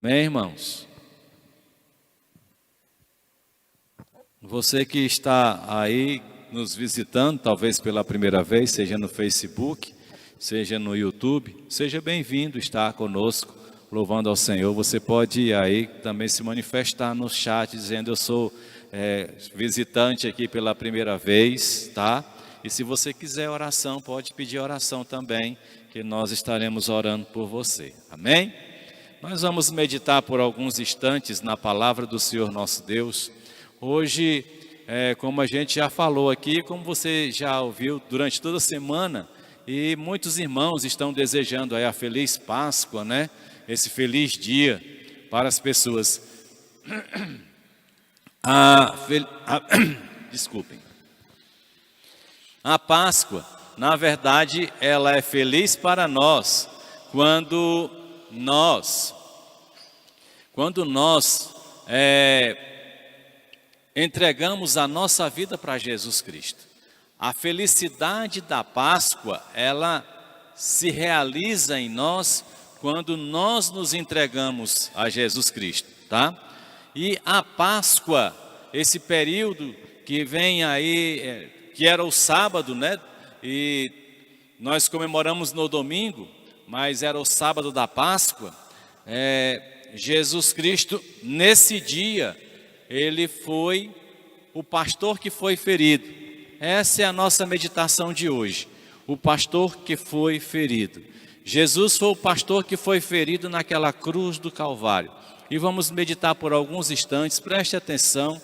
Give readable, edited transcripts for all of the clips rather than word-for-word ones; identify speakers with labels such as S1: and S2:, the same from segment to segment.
S1: Bem, irmãos, você que está aí nos visitando, talvez pela primeira vez, seja no Facebook, seja no YouTube, seja bem-vindo estar conosco, louvando ao Senhor. Você pode aí também se manifestar no chat, dizendo: eu sou visitante aqui pela primeira vez, tá? E se você quiser oração, pode pedir oração também, que nós estaremos orando por você, amém? Nós vamos meditar por alguns instantes na palavra do Senhor nosso Deus. Hoje, como a gente já falou aqui, como você já ouviu durante toda a semana, e muitos irmãos estão desejando aí a feliz Páscoa, né? Esse feliz dia para as pessoas. Desculpem. A Páscoa, na verdade, ela é feliz para nós quando nós entregamos a nossa vida para Jesus Cristo. A felicidade da Páscoa, ela se realiza em nós quando nós nos entregamos a Jesus Cristo, tá? E a Páscoa, esse período que vem aí, que era o sábado, né? E nós comemoramos no domingo, mas era o sábado da Páscoa. Jesus Cristo, nesse dia, ele foi o pastor que foi ferido. Essa é a nossa meditação de hoje. O pastor que foi ferido. Jesus foi o pastor que foi ferido naquela cruz do Calvário. E vamos meditar por alguns instantes, preste atenção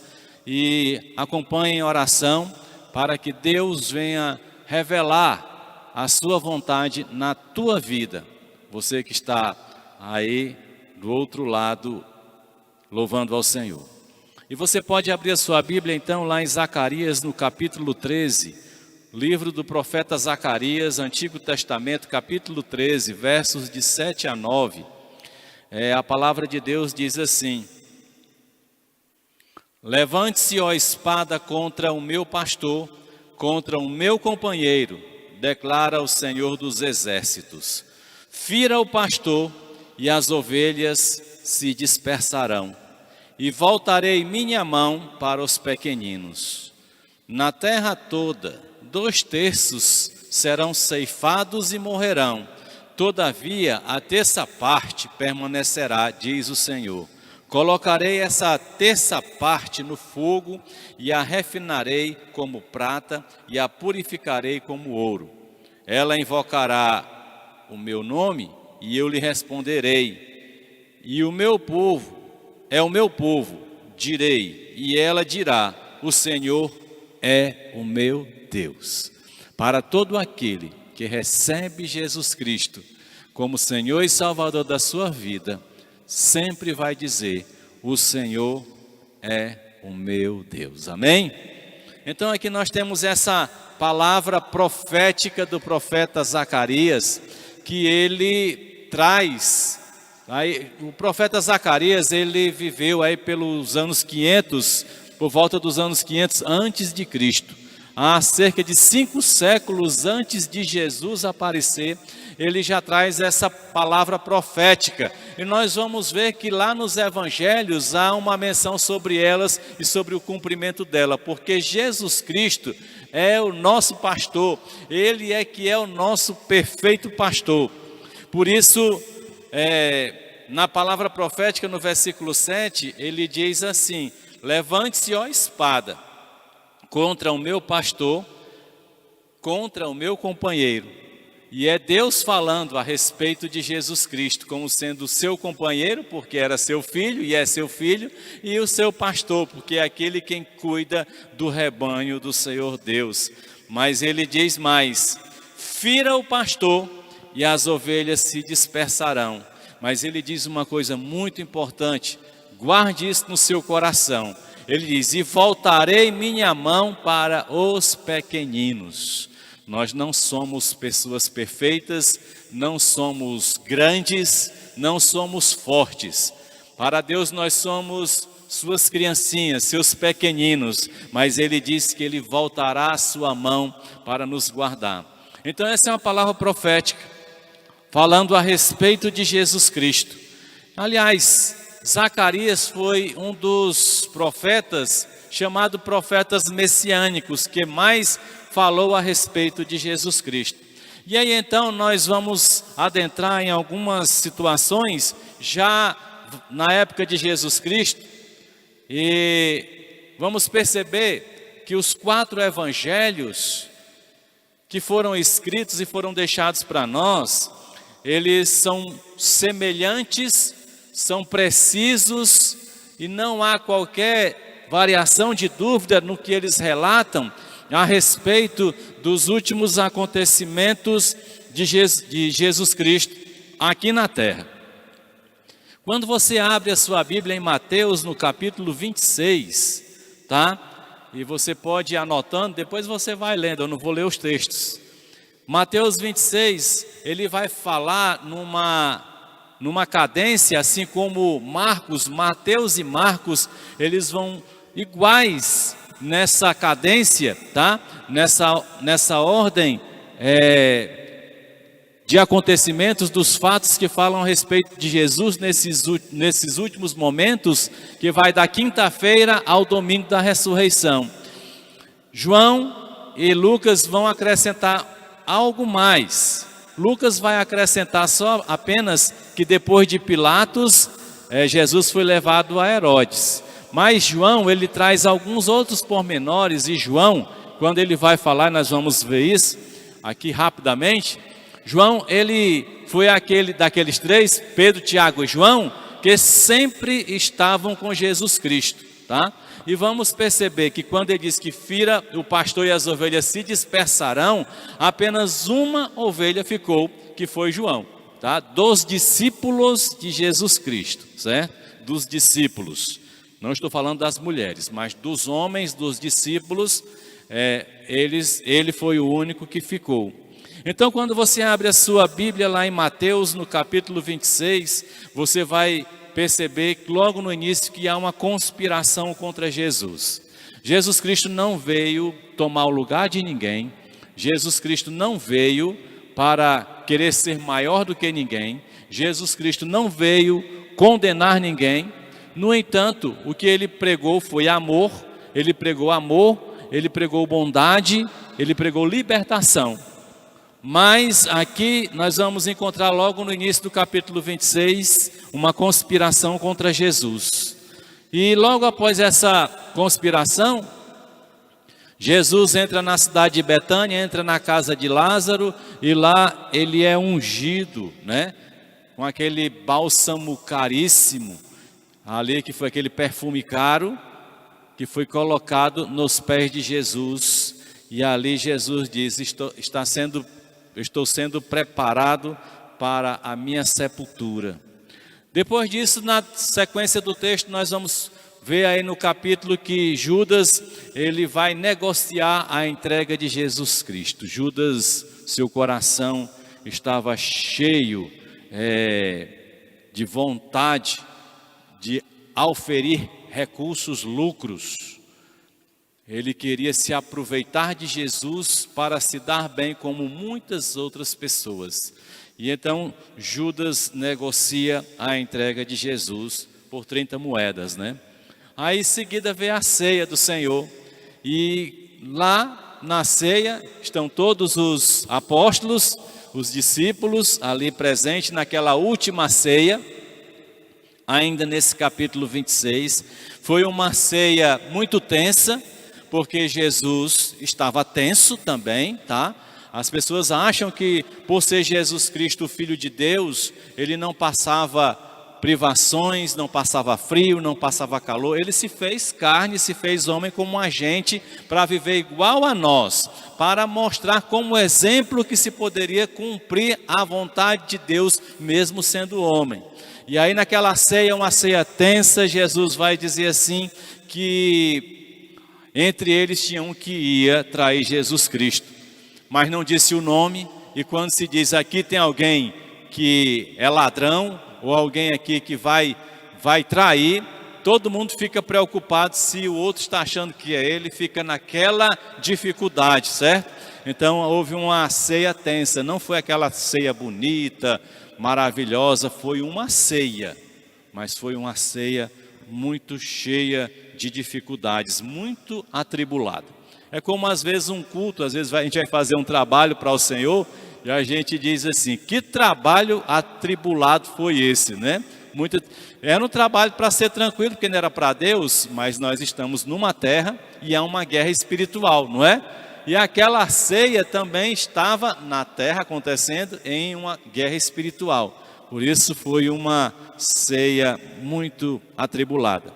S1: e acompanhe em oração para que Deus venha revelar a sua vontade na tua vida. Você que está aí do outro lado, louvando ao Senhor. E você pode abrir a sua Bíblia então lá em Zacarias, no capítulo 13, livro do profeta Zacarias, Antigo Testamento, capítulo 13, versos de 7 a 9. A palavra de Deus diz assim: levante-se, ó espada, contra o meu pastor, contra o meu companheiro, declara o Senhor dos exércitos. Fira o pastor e as ovelhas se dispersarão, e voltarei minha mão para os pequeninos. Na terra toda, 2/3 serão ceifados e morrerão, todavia a terça parte permanecerá, diz o Senhor. Colocarei essa terça parte no fogo e a refinarei como prata e a purificarei como ouro. Ela invocará o meu nome e eu lhe responderei. E o meu povo é o meu povo, direi. E ela dirá: o Senhor é o meu Deus. Para todo aquele que recebe Jesus Cristo como Senhor e Salvador da sua vida, sempre vai dizer: o Senhor é o meu Deus. Amém? Então aqui nós temos essa palavra profética do profeta Zacarias, que ele traz. Aí, o profeta Zacarias, ele viveu aí pelos anos 500, por volta dos anos 500 antes de Cristo. Há cerca de 5 séculos antes de Jesus aparecer, ele já traz essa palavra profética. E nós vamos ver que lá nos evangelhos há uma menção sobre elas e sobre o cumprimento dela, porque Jesus Cristo é o nosso pastor, ele é que é o nosso perfeito pastor. Por isso, na palavra profética, no versículo 7, ele diz assim: levante-se, ó espada, contra o meu pastor, contra o meu companheiro. E é Deus falando a respeito de Jesus Cristo, como sendo seu companheiro, porque era seu filho e é seu filho, e o seu pastor, porque é aquele quem cuida do rebanho do Senhor Deus. Mas ele diz mais: fira o pastor e as ovelhas se dispersarão. Mas ele diz uma coisa muito importante, guarde isso no seu coração. Ele diz: e voltarei minha mão para os pequeninos. Nós não somos pessoas perfeitas, não somos grandes, não somos fortes. Para Deus nós somos suas criancinhas, seus pequeninos, mas ele diz que ele voltará a sua mão para nos guardar. Então essa é uma palavra profética, falando a respeito de Jesus Cristo. Aliás, Zacarias foi um dos profetas, chamado profetas messiânicos, que mais falou a respeito de Jesus Cristo. E aí então nós vamos adentrar em algumas situações já na época de Jesus Cristo e vamos perceber que os 4 evangelhos que foram escritos e foram deixados para nós, eles são semelhantes, são precisos e não há qualquer variação de dúvida no que eles relatam a respeito dos últimos acontecimentos de Jesus Cristo aqui na terra. Quando você abre a sua Bíblia em Mateus, no capítulo 26, tá? E você pode ir anotando, depois você vai lendo, eu não vou ler os textos. Mateus 26, ele vai falar numa cadência, assim como Mateus e Marcos, eles vão iguais nessa cadência, tá? Nessa ordem de acontecimentos, dos fatos que falam a respeito de Jesus nesses últimos momentos, que vai da quinta-feira ao domingo da ressurreição. João e Lucas vão acrescentar algo mais. Lucas vai acrescentar só apenas que depois de Pilatos, Jesus foi levado a Herodes. Mas João, ele traz alguns outros pormenores, e João, quando ele vai falar, nós vamos ver isso aqui rapidamente. João, ele foi daqueles 3, Pedro, Tiago e João, que sempre estavam com Jesus Cristo, tá? E vamos perceber que quando ele diz que fira o pastor e as ovelhas se dispersarão, apenas uma ovelha ficou, que foi João, tá? Dos discípulos de Jesus Cristo, certo? Dos discípulos. Não estou falando das mulheres, mas dos homens, dos discípulos, ele foi o único que ficou. Então, quando você abre a sua Bíblia lá em Mateus, no capítulo 26, você vai perceber logo no início que há uma conspiração contra Jesus. Jesus Cristo não veio tomar o lugar de ninguém. Jesus Cristo não veio para querer ser maior do que ninguém. Jesus Cristo não veio condenar ninguém. No entanto, o que ele pregou foi amor, ele pregou bondade, ele pregou libertação. Mas aqui nós vamos encontrar logo no início do capítulo 26, uma conspiração contra Jesus. E logo após essa conspiração, Jesus entra na cidade de Betânia, entra na casa de Lázaro, e lá ele é ungido, né? Com aquele bálsamo caríssimo, ali que foi aquele perfume caro, que foi colocado nos pés de Jesus. E ali Jesus diz, estou sendo preparado para a minha sepultura. Depois disso, na sequência do texto, nós vamos ver aí no capítulo que Judas, ele vai negociar a entrega de Jesus Cristo. Judas, seu coração estava cheio de vontade de auferir recursos, lucros. Ele queria se aproveitar de Jesus para se dar bem como muitas outras pessoas. E então Judas negocia a entrega de Jesus por 30 moedas, né? Aí em seguida vem a ceia do Senhor. E lá na ceia estão todos os apóstolos, os discípulos ali presentes naquela última ceia. Ainda nesse capítulo 26, foi uma ceia muito tensa, porque Jesus estava tenso também, tá? As pessoas acham que por ser Jesus Cristo, o Filho de Deus, ele não passava privações, não passava frio, não passava calor. Ele se fez carne, se fez homem como a gente, para viver igual a nós, para mostrar como exemplo que se poderia cumprir a vontade de Deus, mesmo sendo homem. E aí naquela ceia, uma ceia tensa, Jesus vai dizer assim, que entre eles tinha um que ia trair Jesus Cristo, mas não disse o nome. E quando se diz aqui tem alguém que é ladrão, ou alguém aqui que vai trair, todo mundo fica preocupado se o outro está achando que é ele, fica naquela dificuldade, certo? Então houve uma ceia tensa, não foi aquela ceia bonita, maravilhosa, foi uma ceia, mas foi uma ceia muito cheia de dificuldades, muito atribulada. É como às vezes um culto, às vezes a gente vai fazer um trabalho para o Senhor e a gente diz assim, que trabalho atribulado foi esse, né? Era um trabalho para ser tranquilo, porque não era para Deus, mas nós estamos numa terra e há uma guerra espiritual, não é? E aquela ceia também estava na terra acontecendo em uma guerra espiritual. Por isso foi uma ceia muito atribulada.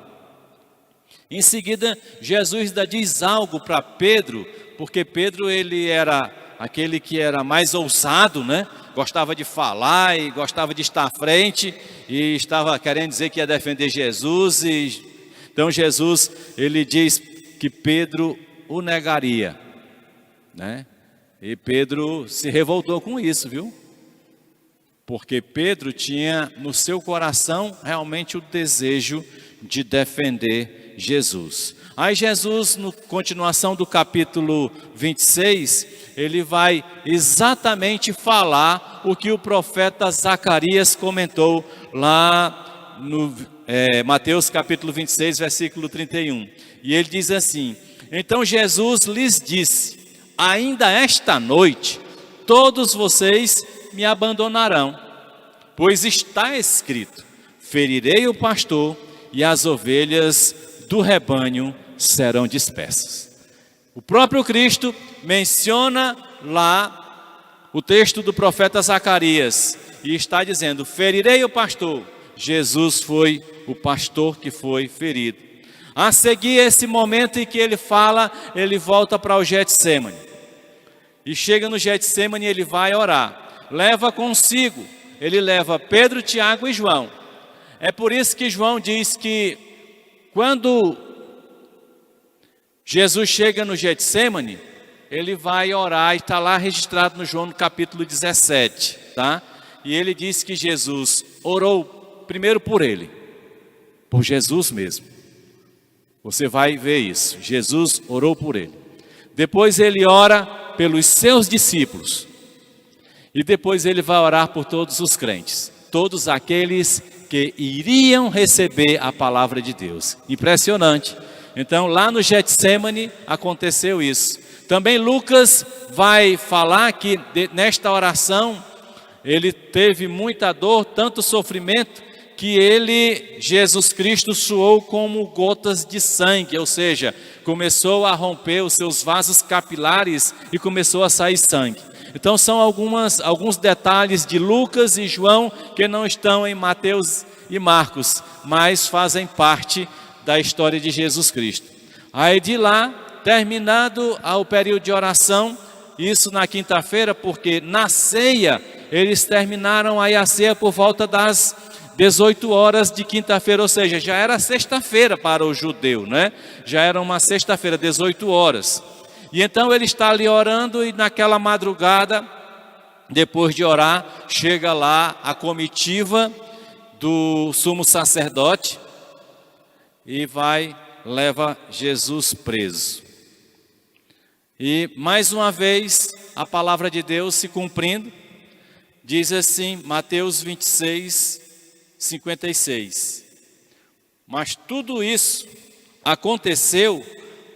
S1: Em seguida, Jesus ainda diz algo para Pedro, porque Pedro ele era aquele que era mais ousado, né? Gostava de falar e gostava de estar à frente e estava querendo dizer que ia defender Jesus. Então Jesus ele diz que Pedro o negaria, né? E Pedro se revoltou com isso, viu? Porque Pedro tinha no seu coração realmente o desejo de defender Jesus. Aí Jesus, na continuação do capítulo 26, ele vai exatamente falar o que o profeta Zacarias comentou lá no Mateus capítulo 26, versículo 31. E ele diz assim, então Jesus lhes disse, ainda esta noite todos vocês me abandonarão, pois está escrito, ferirei o pastor e as ovelhas do rebanho serão dispersas. O próprio Cristo menciona lá o texto do profeta Zacarias e está dizendo, ferirei o pastor. Jesus foi o pastor que foi ferido. A seguir esse momento em que ele fala, ele volta para o Getsêmani. E chega no Getsêmani e ele vai orar. Leva consigo, ele leva Pedro, Tiago e João. É por isso que João diz que quando Jesus chega no Getsêmani, ele vai orar e está lá registrado no João no capítulo 17, tá? E ele diz que Jesus orou primeiro por ele, por Jesus mesmo. Você vai ver isso, Jesus orou por ele. Depois ele ora pelos seus discípulos. E depois ele vai orar por todos os crentes, todos aqueles que iriam receber a palavra de Deus. Impressionante. Então lá no Getsêmani aconteceu isso. Também Lucas vai falar que nesta oração ele teve muita dor, tanto sofrimento, que Jesus Cristo suou como gotas de sangue, ou seja, começou a romper os seus vasos capilares e começou a sair sangue. Então são alguns detalhes de Lucas e João que não estão em Mateus e Marcos, mas fazem parte da história de Jesus Cristo. Aí de lá, terminado o período de oração, isso na quinta-feira, porque na ceia, eles terminaram aí a ceia por volta das 18 horas de quinta-feira, ou seja, já era sexta-feira para o judeu, né? Já era uma sexta-feira, 18 horas. E então ele está ali orando e naquela madrugada, depois de orar, chega lá a comitiva do sumo sacerdote e leva Jesus preso. E mais uma vez a palavra de Deus se cumprindo, diz assim, Mateus 26, 56. Mas tudo isso aconteceu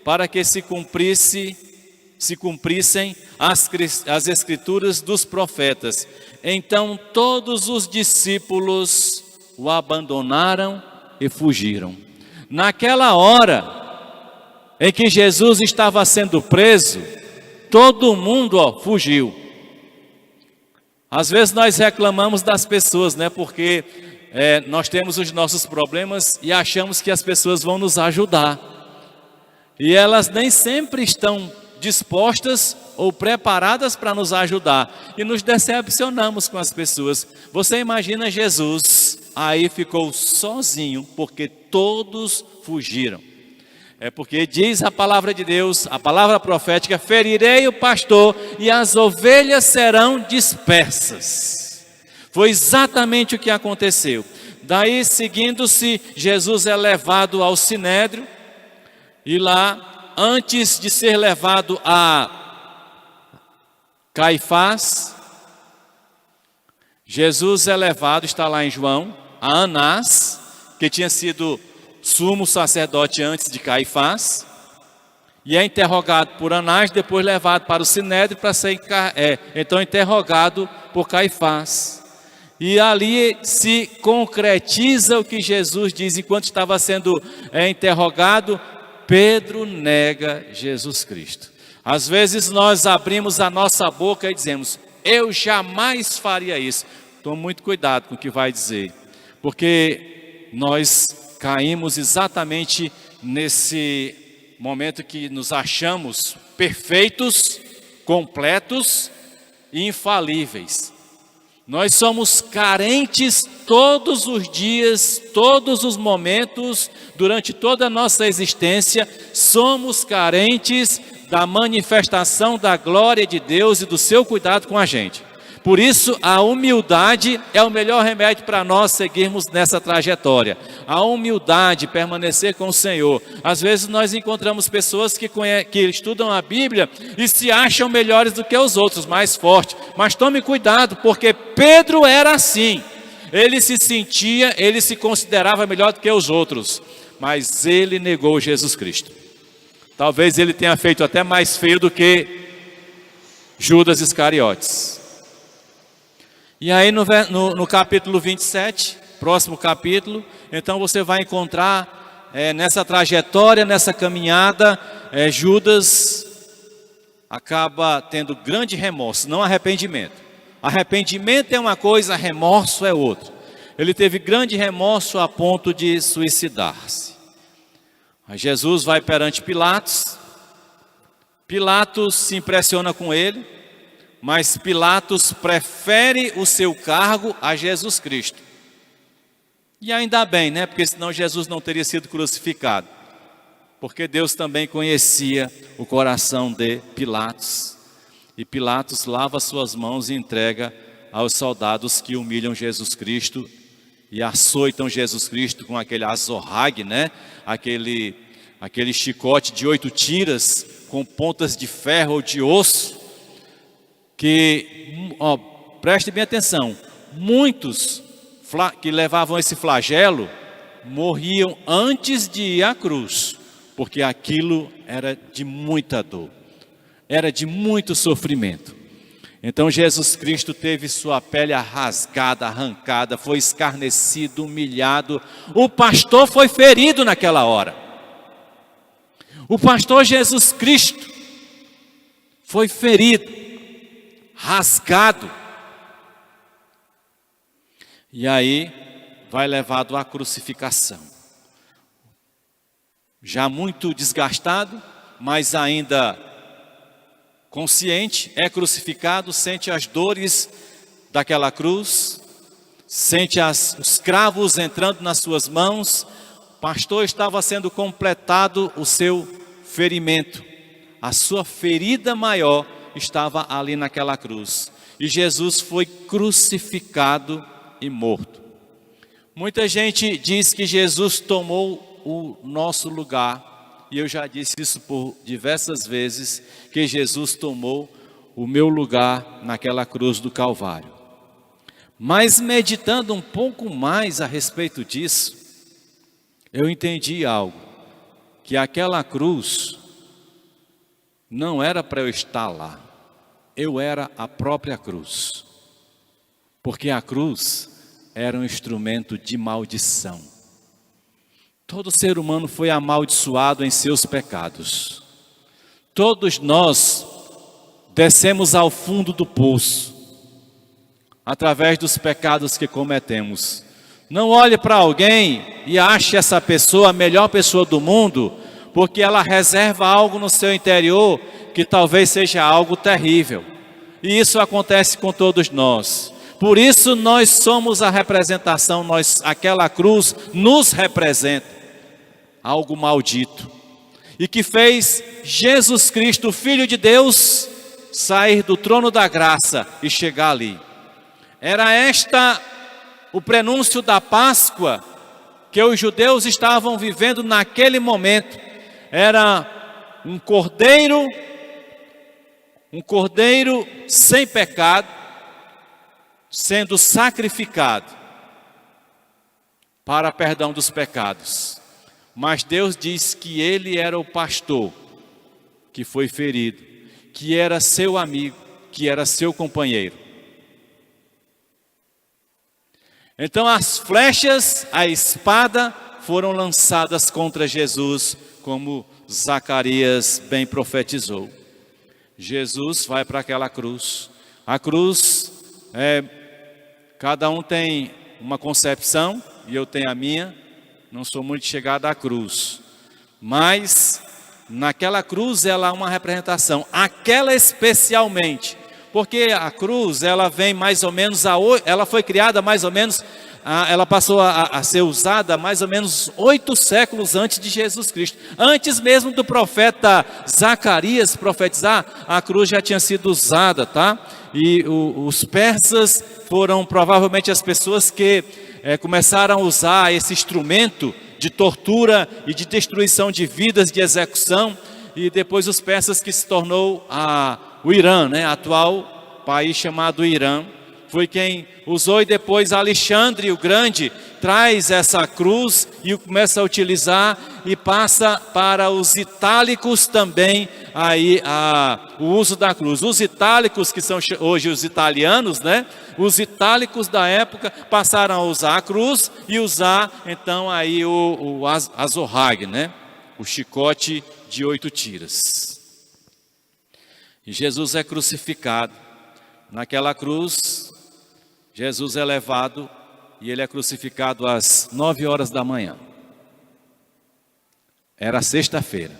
S1: para que se cumprissem as escrituras dos profetas. Então todos os discípulos o abandonaram e fugiram. Naquela hora em que Jesus estava sendo preso, todo mundo fugiu. Às vezes nós reclamamos das pessoas, né? Porque nós temos os nossos problemas e achamos que as pessoas vão nos ajudar. E elas nem sempre estão dispostas ou preparadas para nos ajudar. E nos decepcionamos com as pessoas. Você imagina Jesus, aí ficou sozinho, porque todos fugiram. É porque diz a palavra de Deus, a palavra profética, ferirei o pastor e as ovelhas serão dispersas. Foi exatamente o que aconteceu. Daí, seguindo-se, Jesus é levado ao Sinédrio. E lá, antes de ser levado a Caifás, Jesus é levado, está lá em João, a Anás. que tinha sido sumo sacerdote antes de Caifás, e é interrogado por Anás, depois levado para o Sinédrio para ser então interrogado por Caifás. E ali se concretiza o que Jesus diz enquanto estava sendo interrogado: Pedro nega Jesus Cristo. Às vezes nós abrimos a nossa boca e dizemos: eu jamais faria isso. Tome muito cuidado com o que vai dizer, porque nós caímos exatamente nesse momento que nos achamos perfeitos, completos e infalíveis. Nós somos carentes todos os dias, todos os momentos, durante toda a nossa existência, somos carentes da manifestação da glória de Deus e do seu cuidado com a gente. Por isso, a humildade é o melhor remédio para nós seguirmos nessa trajetória. A humildade, permanecer com o Senhor. Às vezes nós encontramos pessoas que estudam a Bíblia e se acham melhores do que os outros, mais fortes. Mas tome cuidado, porque Pedro era assim. Ele se considerava melhor do que os outros, mas ele negou Jesus Cristo. Talvez ele tenha feito até mais feio do que Judas Iscariotes. E aí no capítulo 27, próximo capítulo, então você vai encontrar nessa trajetória, nessa caminhada, Judas acaba tendo grande remorso, não arrependimento. Arrependimento é uma coisa, remorso é outra. Ele teve grande remorso a ponto de suicidar-se. Jesus vai perante Pilatos. Pilatos se impressiona com ele, mas Pilatos prefere o seu cargo a Jesus Cristo. E ainda bem, né? Porque senão Jesus não teria sido crucificado. Porque Deus também conhecia o coração de Pilatos. E Pilatos lava suas mãos e entrega aos soldados que humilham Jesus Cristo e açoitam Jesus Cristo com aquele azorrague, né? Aquele chicote de 8 tiras com pontas de ferro ou de osso. Que, preste bem atenção, muitos que levavam esse flagelo morriam antes de ir à cruz, porque aquilo era de muita dor, era de muito sofrimento. Então Jesus Cristo teve sua pele rasgada, arrancada, foi escarnecido, humilhado. O pastor foi ferido naquela hora. O pastor Jesus Cristo foi ferido, rasgado, e aí vai levado à crucificação, já muito desgastado, mas ainda consciente, é crucificado, sente as dores daquela cruz, sente os cravos entrando nas suas mãos. O pastor estava sendo completado o seu ferimento, a sua ferida maior estava ali naquela cruz, e Jesus foi crucificado e morto. Muita gente diz que Jesus tomou o nosso lugar, e eu já disse isso por diversas vezes, que Jesus tomou o meu lugar naquela cruz do Calvário. Mas meditando um pouco mais a respeito disso, eu entendi algo, que aquela cruz não era para eu estar lá, eu era a própria cruz, porque a cruz era um instrumento de maldição. Todo ser humano foi amaldiçoado em seus pecados. Todos nós descemos ao fundo do poço, através dos pecados que cometemos. Não olhe para alguém e ache essa pessoa a melhor pessoa do mundo, porque ela reserva algo no seu interior que talvez seja algo terrível. E isso acontece com todos nós. Por isso nós somos a representação, aquela cruz nos representa algo maldito. E que fez Jesus Cristo, Filho de Deus, sair do trono da graça e chegar ali. Era o prenúncio da Páscoa que os judeus estavam vivendo naquele momento. Era um cordeiro sem pecado, sendo sacrificado. para perdão dos pecados. Mas Deus diz que ele era o pastor que foi ferido, que era seu amigo, que era seu companheiro. Então as flechas, a espada foram lançadas contra Jesus, como Zacarias bem profetizou. Jesus vai para aquela cruz. A cruz, cada um tem uma concepção, e eu tenho a minha. Não sou muito chegado à cruz, mas naquela cruz ela é uma representação, aquela especialmente, porque a cruz ela vem mais ou menos, ela foi criada mais ou menos, ela passou a ser usada mais ou menos 8 séculos antes de Jesus Cristo. Antes mesmo do profeta Zacarias profetizar, a cruz já tinha sido usada, tá? E os persas foram provavelmente as pessoas que começaram a usar esse instrumento de tortura e de destruição de vidas, de execução, e depois os persas, que se tornou o Irã, atual país chamado Irã, foi quem usou, e depois Alexandre o Grande traz essa cruz e começa a utilizar, e passa para os itálicos também o uso da cruz. Os itálicos, que são hoje os italianos, os itálicos da época passaram a usar a cruz e usar então aí o azorrague, o chicote de 8 tiras. E Jesus é crucificado. Naquela cruz, Jesus é levado e ele é crucificado às 9 horas da manhã. Era sexta-feira.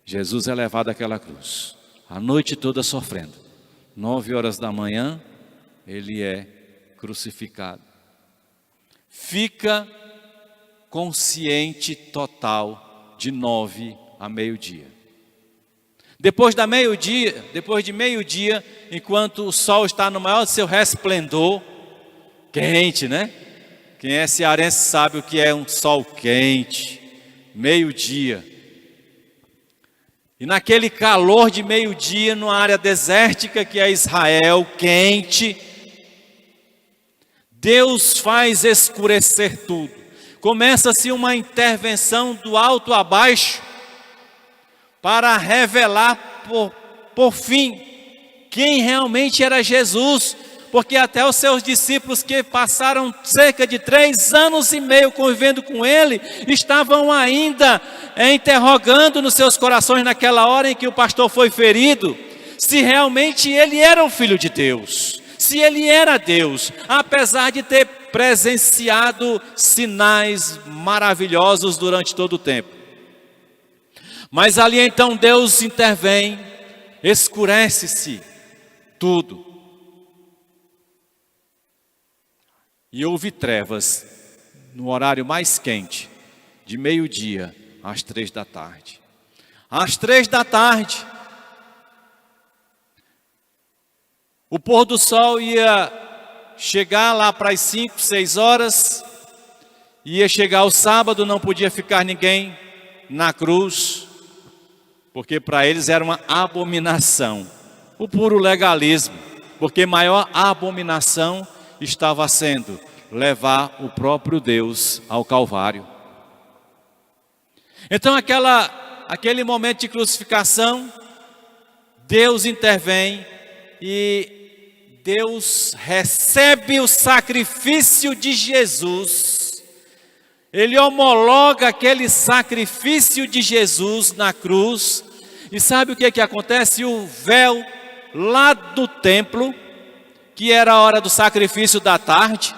S1: Jesus é levado àquela cruz, a noite toda sofrendo. 9 horas da manhã, ele é crucificado. Fica consciente total de 9 a meio-dia. Depois de meio-dia, enquanto o sol está no maior de seu resplendor, quente, Quem é cearense sabe o que é um sol quente, meio-dia. E naquele calor de meio-dia, numa área desértica que é Israel, quente, Deus faz escurecer tudo. Começa-se uma intervenção do alto a baixo, para revelar por fim quem realmente era Jesus, porque até os seus discípulos, que passaram cerca de 3 anos e meio convivendo com ele, estavam ainda interrogando nos seus corações, naquela hora em que o pastor foi ferido, se realmente ele era o Filho de Deus, se ele era Deus, apesar de ter presenciado sinais maravilhosos durante todo o tempo. Mas ali então Deus intervém, escurece-se tudo. E houve trevas no horário mais quente, de meio-dia às 3 da tarde. Às 3 da tarde, o pôr do sol ia chegar lá para as 5, 6 horas, ia chegar o sábado, não podia ficar ninguém na cruz, porque para eles era uma abominação, o puro legalismo, porque maior abominação estava sendo levar o próprio Deus ao Calvário. Então aquele momento de crucificação, Deus intervém e Deus recebe o sacrifício de Jesus. Ele homologa aquele sacrifício de Jesus na cruz. E sabe o que acontece? O véu lá do templo, que era a hora do sacrifício da tarde,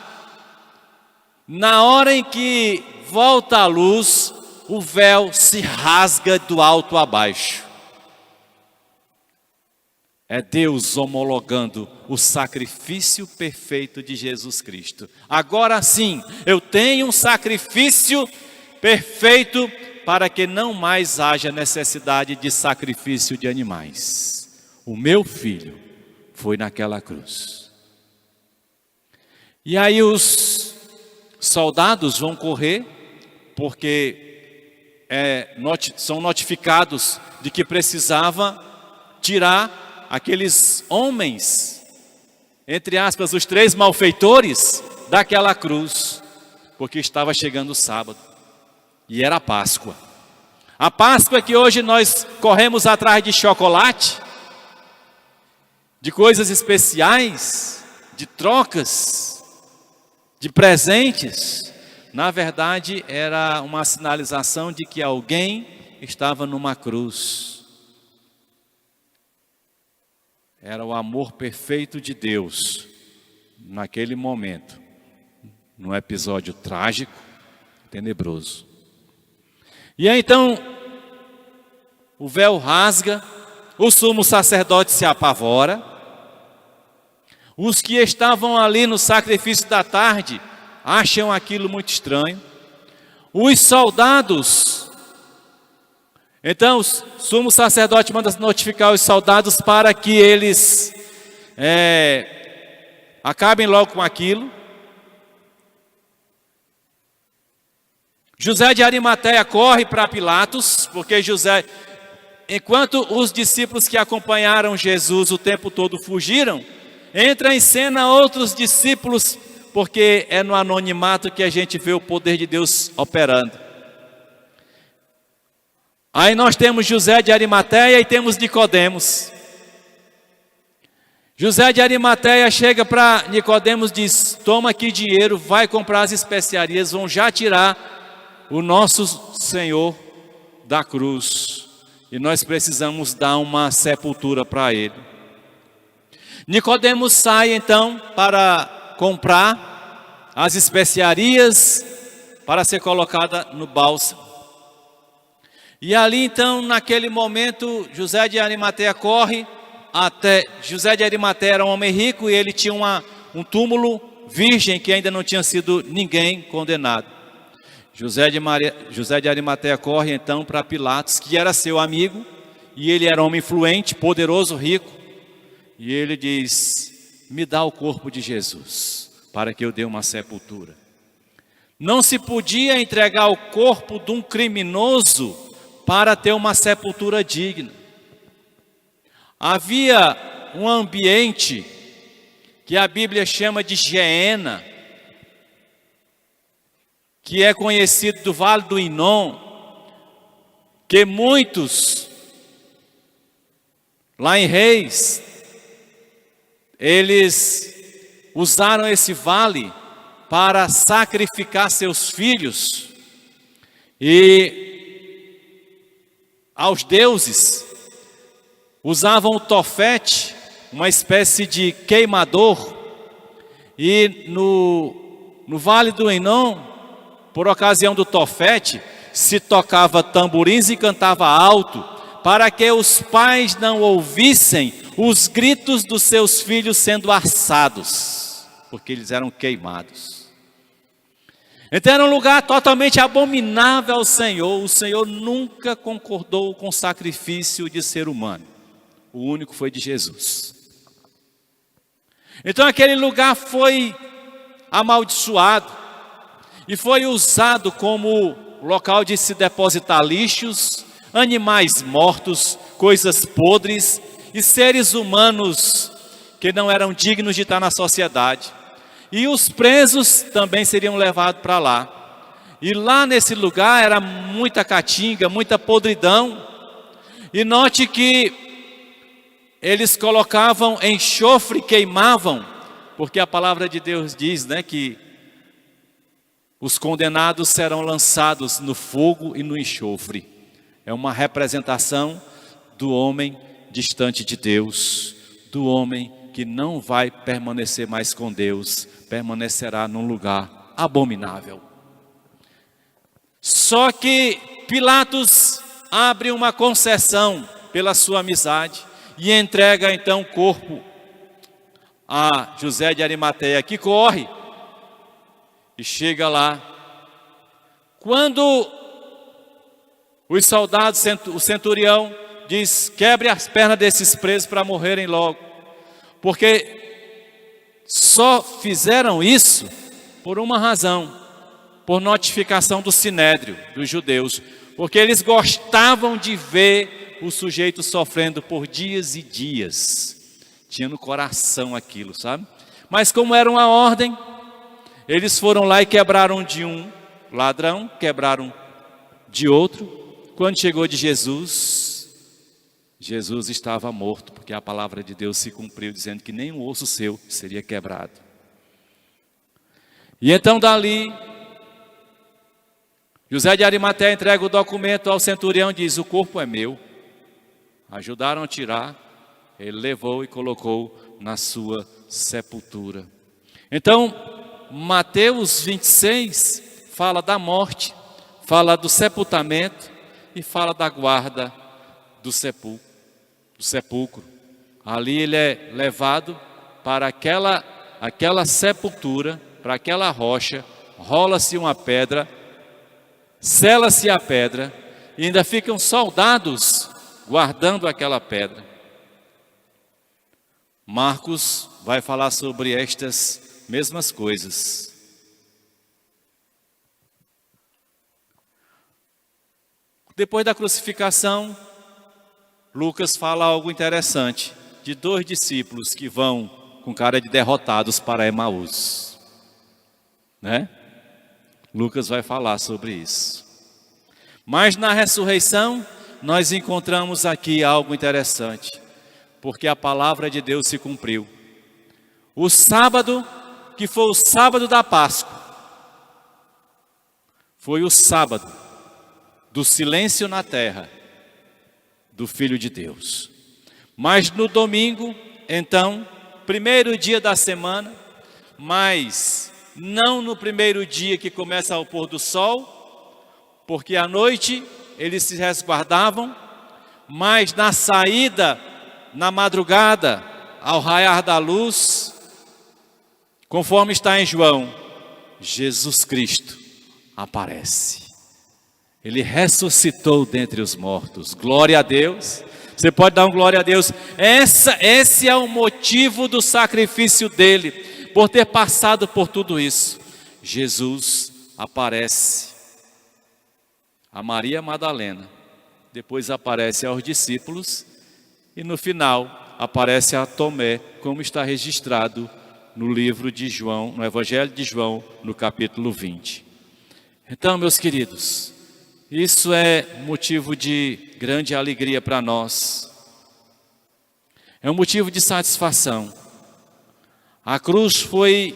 S1: na hora em que volta a luz, o véu se rasga do alto a baixo. É Deus homologando o sacrifício perfeito de Jesus Cristo. Agora sim, eu tenho um sacrifício perfeito para que não mais haja necessidade de sacrifício de animais. O meu filho foi naquela cruz. E aí os soldados vão correr, porque são notificados de que precisava tirar aqueles homens, entre aspas, os 3 malfeitores daquela cruz. porque estava chegando o sábado, e era a Páscoa. A Páscoa que hoje nós corremos atrás de chocolate, de coisas especiais, de trocas, de presentes, na verdade era uma sinalização de que alguém estava numa cruz. Era o amor perfeito de Deus, naquele momento, num episódio trágico, tenebroso. E aí, então, o véu rasga, o sumo sacerdote se apavora, os que estavam ali no sacrifício da tarde acham aquilo muito estranho, os soldados, então o sumo sacerdote manda notificar os soldados para que eles acabem logo com aquilo. José de Arimateia corre para Pilatos, porque José, enquanto os discípulos que acompanharam Jesus o tempo todo fugiram, entra em cena outros discípulos, porque é no anonimato que a gente vê o poder de Deus operando. Aí nós temos José de Arimateia e temos Nicodemos. José de Arimateia chega para Nicodemos e diz: toma aqui dinheiro, vai comprar as especiarias, vão já tirar o nosso Senhor da cruz, e nós precisamos dar uma sepultura para ele. Nicodemos sai então para comprar as especiarias para ser colocada no bálsamo. E ali então, naquele momento, José de Arimateia corre até... José de Arimateia era um homem rico e ele tinha um túmulo virgem que ainda não tinha sido ninguém condenado. José de Arimateia corre então para Pilatos, que era seu amigo, e ele era um homem influente, poderoso, rico, e ele diz: me dá o corpo de Jesus, para que eu dê uma sepultura. Não se podia entregar o corpo de um criminoso para ter uma sepultura digna. Havia um ambiente que a Bíblia chama de Geena, que é conhecido do Vale do Inom, que muitos, lá em Reis, eles usaram esse vale para sacrificar seus filhos, e aos deuses usavam o tofete, uma espécie de queimador, e no Vale do Inom, por ocasião do tofete, se tocava tamborins e cantava alto, para que os pais não ouvissem os gritos dos seus filhos sendo assados, porque eles eram queimados. Então era um lugar totalmente abominável ao Senhor. O Senhor nunca concordou com o sacrifício de ser humano. O único foi de Jesus. Então aquele lugar foi amaldiçoado e foi usado como local de se depositar lixos, animais mortos, coisas podres e seres humanos que não eram dignos de estar na sociedade. E os presos também seriam levados para lá. E lá nesse lugar era muita caatinga, muita podridão. E note que eles colocavam enxofre, queimavam, porque a palavra de Deus diz, né, que os condenados serão lançados no fogo e no enxofre. É uma representação do homem distante de Deus, do homem que não vai permanecer mais com Deus, permanecerá num lugar abominável. Só que Pilatos abre uma concessão pela sua amizade e entrega então o corpo a José de Arimateia, que corre e chega lá. Quando os soldados, o centurião diz: quebre as pernas desses presos para morrerem logo, porque só fizeram isso por uma razão, por notificação do sinédrio, dos judeus, porque eles gostavam de ver o sujeito sofrendo por dias e dias, tinha no coração aquilo, sabe? Mas como era uma ordem, Eles foram lá e quebraram de um ladrão, quebraram de outro. Quando chegou de Jesus, Jesus estava morto, porque a palavra de Deus se cumpriu, dizendo que nem um osso seu seria quebrado. E então dali, José de Arimateia entrega o documento ao centurião e diz: o corpo é meu. Ajudaram a tirar, ele levou e colocou na sua sepultura. Então, Mateus 26 fala da morte, fala do sepultamento e fala da guarda do sepulcro. Ali ele é levado para aquela sepultura, para aquela rocha, rola-se uma pedra, sela-se a pedra, e ainda ficam soldados guardando aquela pedra. Marcos vai falar sobre estas mesmas coisas. Depois da crucificação, Lucas fala algo interessante, de 2 discípulos que vão com cara de derrotados para Emaús, né? Lucas vai falar sobre isso. Mas na ressurreição, nós encontramos aqui algo interessante, porque a palavra de Deus se cumpriu. O sábado, que foi o sábado da Páscoa, foi o sábado do silêncio na terra do Filho de Deus. Mas no domingo, então, primeiro dia da semana, mas não no primeiro dia que começa ao pôr do sol, porque à noite eles se resguardavam, mas na saída, na madrugada, ao raiar da luz, conforme está em João, Jesus Cristo aparece. Ele ressuscitou dentre os mortos. Glória a Deus. Você pode dar um glória a Deus. Esse é o motivo do sacrifício dele, por ter passado por tudo isso. Jesus aparece a Maria Madalena, depois aparece aos discípulos e no final aparece a Tomé, como está registrado no livro de João, no Evangelho de João, no capítulo 20. Então, meus queridos, isso é motivo de grande alegria para nós. É um motivo de satisfação. A cruz foi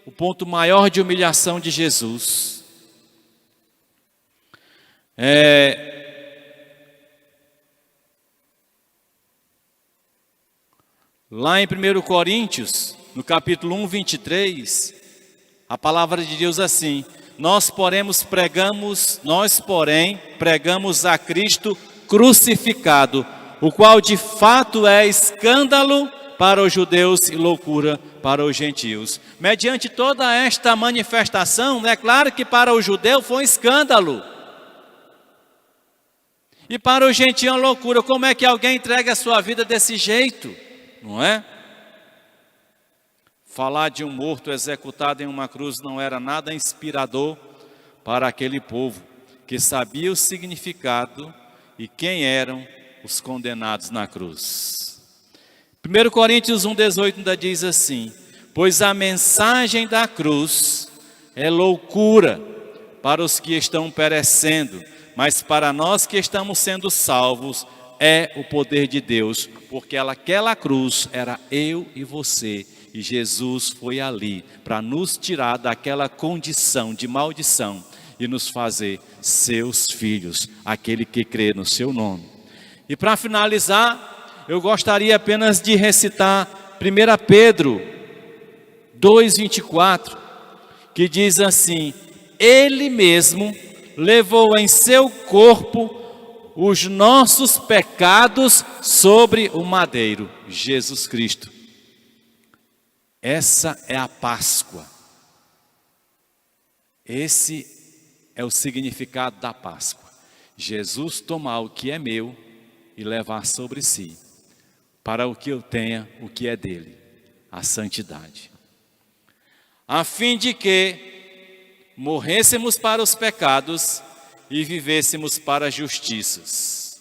S1: o ponto maior de humilhação de Jesus. Lá em 1 Coríntios, no capítulo 1, 23, a palavra de Deus assim: nós, porém, pregamos a Cristo crucificado, o qual de fato é escândalo para os judeus e loucura para os gentios. Mediante toda esta manifestação, é claro que para o judeu foi um escândalo. E para o gentio é uma loucura. Como é que alguém entrega a sua vida desse jeito? Não é? Falar de um morto executado em uma cruz não era nada inspirador para aquele povo, que sabia o significado e quem eram os condenados na cruz. 1 Coríntios 1,18 ainda diz assim: pois a mensagem da cruz é loucura para os que estão perecendo, mas para nós que estamos sendo salvos é o poder de Deus, porque aquela cruz era eu e você, e Jesus foi ali para nos tirar daquela condição de maldição e nos fazer seus filhos, aquele que crê no seu nome. E para finalizar, eu gostaria apenas de recitar 1 Pedro 2,24, que diz assim: Ele mesmo levou em seu corpo os nossos pecados sobre o madeiro, Jesus Cristo. Essa é a Páscoa. Esse é o significado da Páscoa. Jesus tomar o que é meu e levar sobre si, para o que eu tenha, o que é dele, a santidade. A fim de que morrêssemos para os pecados e vivêssemos para as justiças.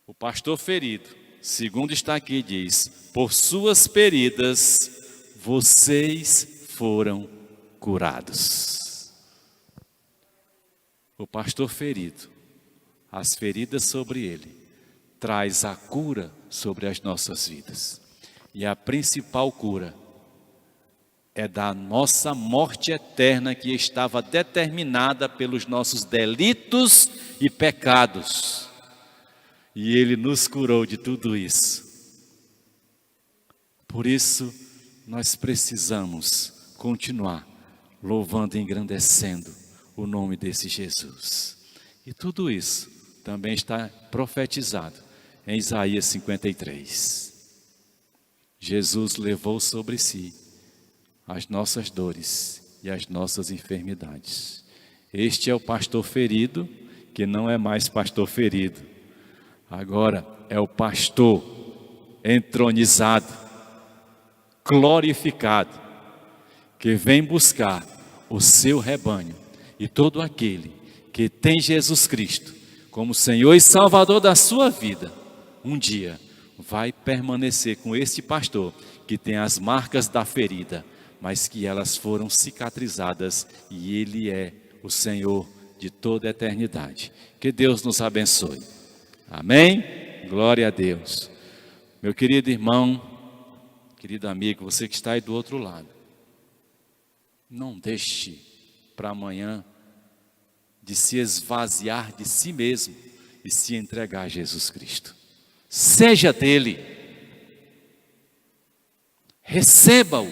S1: O pastor ferido, segundo está aqui, diz: por suas feridas vocês foram curados. O pastor ferido, as feridas sobre ele, traz a cura sobre as nossas vidas. E a principal cura é da nossa morte eterna, que estava determinada pelos nossos delitos e pecados. E Ele nos curou de tudo isso. Por isso, nós precisamos continuar louvando e engrandecendo o nome desse Jesus. E tudo isso também está profetizado em Isaías 53. Jesus levou sobre si as nossas dores e as nossas enfermidades. Este é o pastor ferido, que não é mais pastor ferido. Agora é o pastor entronizado, glorificado, que vem buscar o seu rebanho. E todo aquele que tem Jesus Cristo como Senhor e Salvador da sua vida, um dia vai permanecer com este pastor que tem as marcas da ferida, mas que elas foram cicatrizadas, e Ele é o Senhor de toda a eternidade. Que Deus nos abençoe. Amém? Glória a Deus. Meu querido irmão, querido amigo, você que está aí do outro lado, não deixe para amanhã de se esvaziar de si mesmo e se entregar a Jesus Cristo. Seja dele, receba-o,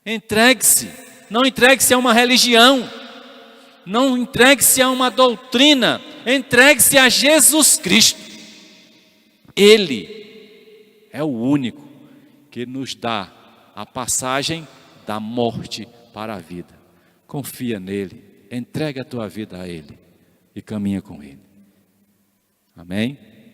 S1: entregue-se, não entregue-se a uma religião, não entregue-se a uma doutrina, entregue-se a Jesus Cristo. Ele é o único que nos dá a passagem da morte para a vida. Confia nele, entrega a tua vida a Ele e caminha com Ele. Amém?